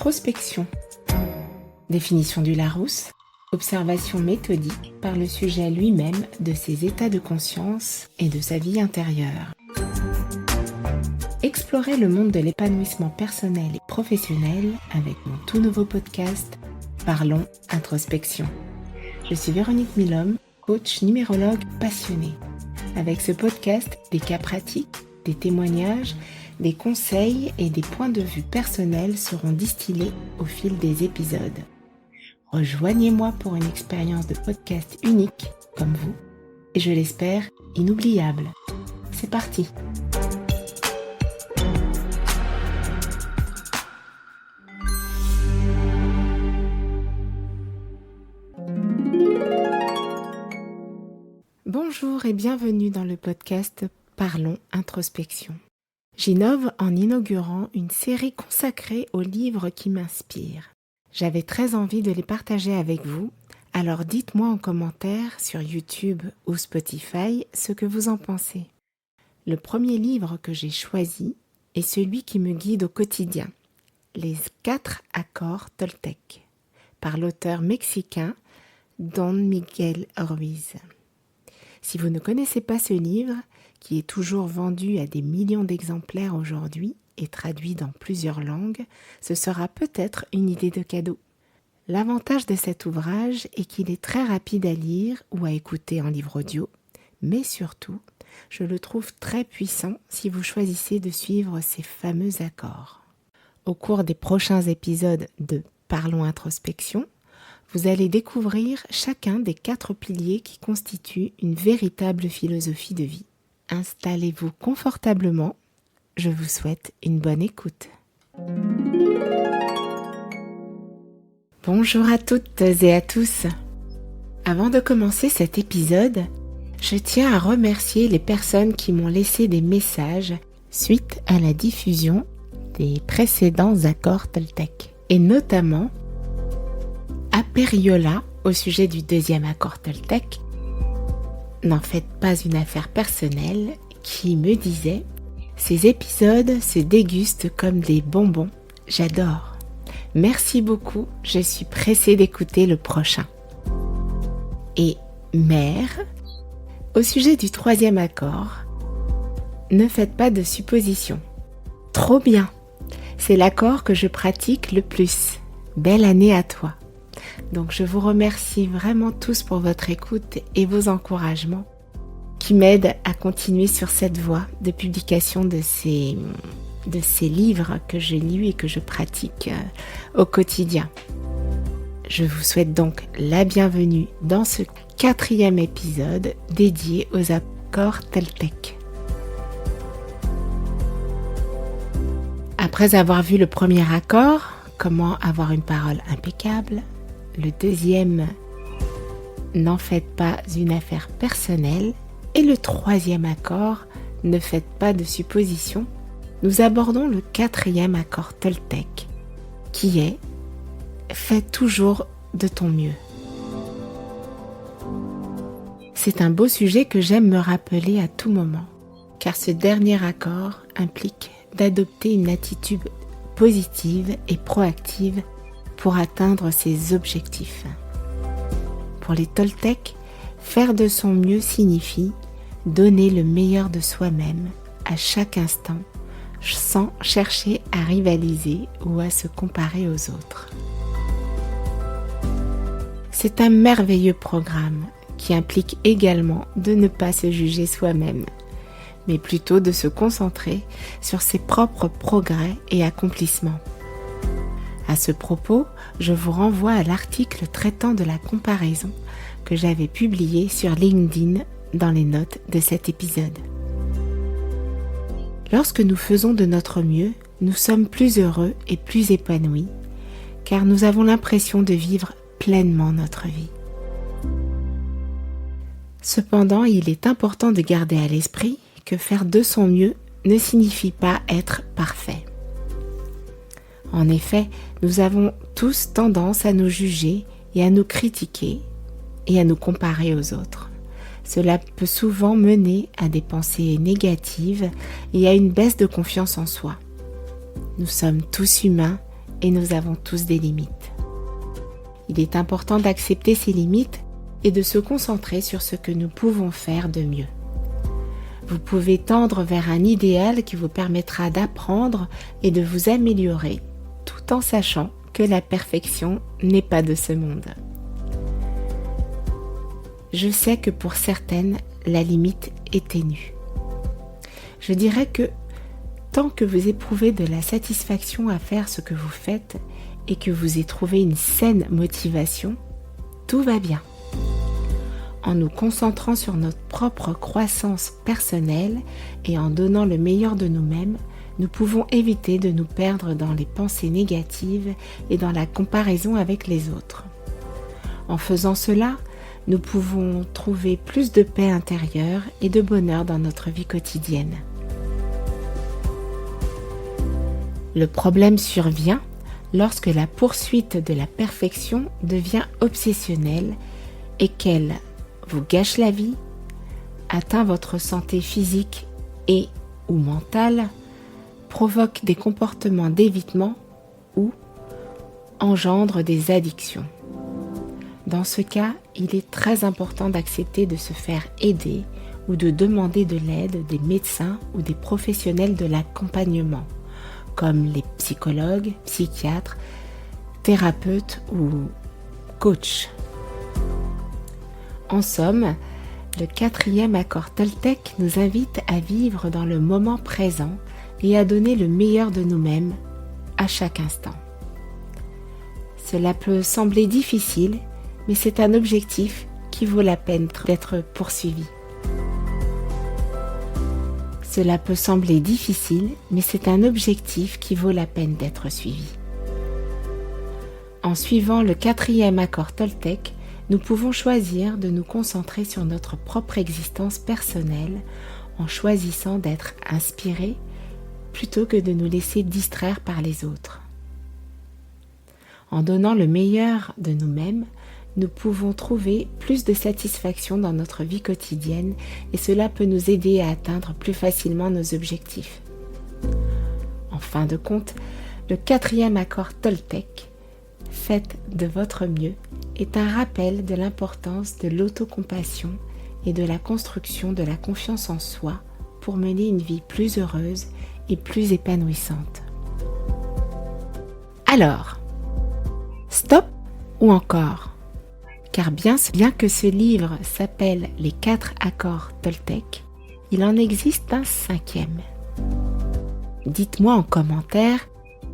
Introspection. Définition du Larousse. Observation méthodique par le sujet lui-même de ses états de conscience et de sa vie intérieure. Explorer le monde de l'épanouissement personnel et professionnel avec mon tout nouveau podcast Parlons Introspection. Je suis Véronique Milhomme, coach numérologue passionnée. Avec ce podcast, des cas pratiques, des témoignages, des conseils et des points de vue personnels seront distillés au fil des épisodes. Rejoignez-moi pour une expérience de podcast unique, comme vous, et je l'espère, inoubliable. C'est parti! Bonjour et bienvenue dans le podcast Parlons Introspection. J'innove en inaugurant une série consacrée aux livres qui m'inspirent. J'avais très envie de les partager avec vous, alors dites-moi en commentaire sur YouTube ou Spotify ce que vous en pensez. Le premier livre que j'ai choisi est celui qui me guide au quotidien, Les 4 accords Toltec, par l'auteur mexicain Don Miguel Ruiz. Si vous ne connaissez pas ce livre, qui est toujours vendu à des millions d'exemplaires aujourd'hui et traduit dans plusieurs langues, ce sera peut-être une idée de cadeau. L'avantage de cet ouvrage est qu'il est très rapide à lire ou à écouter en livre audio, mais surtout, je le trouve très puissant si vous choisissez de suivre ces fameux accords. Au cours des prochains épisodes de Parlons Introspection, vous allez découvrir chacun des 4 piliers qui constituent une véritable philosophie de vie. Installez-vous confortablement, je vous souhaite une bonne écoute. Bonjour à toutes et à tous. Avant de commencer cet épisode, je tiens à remercier les personnes qui m'ont laissé des messages suite à la diffusion des précédents accords Toltec, et notamment Aperiola au sujet du 2e accord Toltec, N'en faites pas une affaire personnelle, qui me disait « Ces épisodes se dégustent comme des bonbons, j'adore. Merci beaucoup, je suis pressée d'écouter le prochain. » Et Mère, au sujet du 3e accord, ne faites pas de suppositions. Trop bien, c'est l'accord que je pratique le plus. Belle année à toi. Donc je vous remercie vraiment tous pour votre écoute et vos encouragements qui m'aident à continuer sur cette voie de publication de ces livres que je lis et que je pratique au quotidien. Je vous souhaite donc la bienvenue dans ce 4e épisode dédié aux accords Toltec. Après avoir vu le premier accord, comment avoir une parole impeccable, le 2e, n'en faites pas une affaire personnelle, et le 3e accord, ne faites pas de suppositions, nous abordons le 4e accord Toltec, qui est « Fais toujours de ton mieux ». C'est un beau sujet que j'aime me rappeler à tout moment, car ce dernier accord implique d'adopter une attitude positive et proactive pour atteindre ses objectifs. Pour les Toltecs, faire de son mieux signifie donner le meilleur de soi-même à chaque instant sans chercher à rivaliser ou à se comparer aux autres. C'est un merveilleux programme qui implique également de ne pas se juger soi-même, mais plutôt de se concentrer sur ses propres progrès et accomplissements. À ce propos, je vous renvoie à l'article traitant de la comparaison que j'avais publié sur LinkedIn dans les notes de cet épisode. Lorsque nous faisons de notre mieux, nous sommes plus heureux et plus épanouis, car nous avons l'impression de vivre pleinement notre vie. Cependant, il est important de garder à l'esprit que faire de son mieux ne signifie pas être parfait. En effet, nous avons tous tendance à nous juger et à nous critiquer et à nous comparer aux autres. Cela peut souvent mener à des pensées négatives et à une baisse de confiance en soi. Nous sommes tous humains et nous avons tous des limites. Il est important d'accepter ces limites et de se concentrer sur ce que nous pouvons faire de mieux. Vous pouvez tendre vers un idéal qui vous permettra d'apprendre et de vous améliorer, tout en sachant que la perfection n'est pas de ce monde. Je sais que pour certaines, la limite est ténue. Je dirais que tant que vous éprouvez de la satisfaction à faire ce que vous faites et que vous y trouvez une saine motivation, tout va bien. En nous concentrant sur notre propre croissance personnelle et en donnant le meilleur de nous-mêmes, nous pouvons éviter de nous perdre dans les pensées négatives et dans la comparaison avec les autres. En faisant cela, nous pouvons trouver plus de paix intérieure et de bonheur dans notre vie quotidienne. Le problème survient lorsque la poursuite de la perfection devient obsessionnelle et qu'elle vous gâche la vie, atteint votre santé physique et ou mentale, provoque des comportements d'évitement ou engendre des addictions. Dans ce cas, il est très important d'accepter de se faire aider ou de demander de l'aide des médecins ou des professionnels de l'accompagnement, comme les psychologues, psychiatres, thérapeutes ou coachs. En somme, le 4e accord Toltec nous invite à vivre dans le moment présent et à donner le meilleur de nous-mêmes à chaque instant. Cela peut sembler difficile, mais c'est un objectif qui vaut la peine d'être poursuivi. Cela peut sembler difficile, mais c'est un objectif qui vaut la peine d'être suivi. En suivant le 4e accord Toltec, nous pouvons choisir de nous concentrer sur notre propre existence personnelle en choisissant d'être inspirés plutôt que de nous laisser distraire par les autres. En donnant le meilleur de nous-mêmes, nous pouvons trouver plus de satisfaction dans notre vie quotidienne et cela peut nous aider à atteindre plus facilement nos objectifs. En fin de compte, le 4e accord Toltec, faites de votre mieux, est un rappel de l'importance de l'autocompassion et de la construction de la confiance en soi pour mener une vie plus heureuse et plus épanouissante. Alors, stop ou encore ? Car bien que ce livre s'appelle Les 4 accords Toltec, il en existe un 5e. Dites-moi en commentaire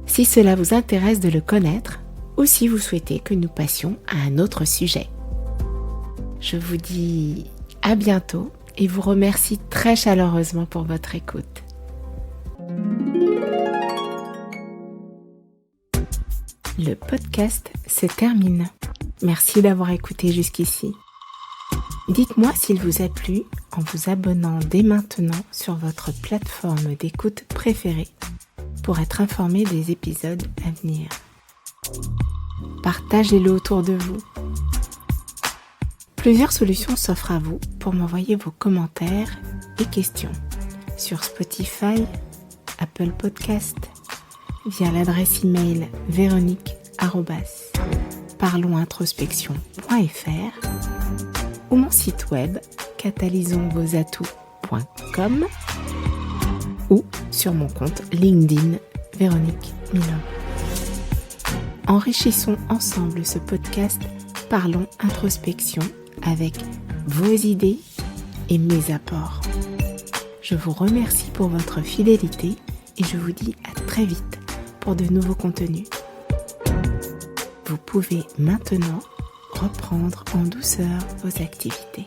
si cela vous intéresse de le connaître ou si vous souhaitez que nous passions à un autre sujet. Je vous dis à bientôt et vous remercie très chaleureusement pour votre écoute. Le podcast se termine. Merci d'avoir écouté jusqu'ici. Dites-moi s'il vous a plu en vous abonnant dès maintenant sur votre plateforme d'écoute préférée pour être informé des épisodes à venir. Partagez-le autour de vous. Plusieurs solutions s'offrent à vous pour m'envoyer vos commentaires et questions sur Spotify, Apple Podcast, via l'adresse email veronique@parlonsintrospection.fr ou mon site web catalysonsvosatouts.com ou sur mon compte LinkedIn Véronique Milon. Enrichissons ensemble ce podcast Parlons Introspection avec vos idées et mes apports. Je vous remercie pour votre fidélité et je vous dis à très vite pour de nouveaux contenus. Vous pouvez maintenant reprendre en douceur vos activités.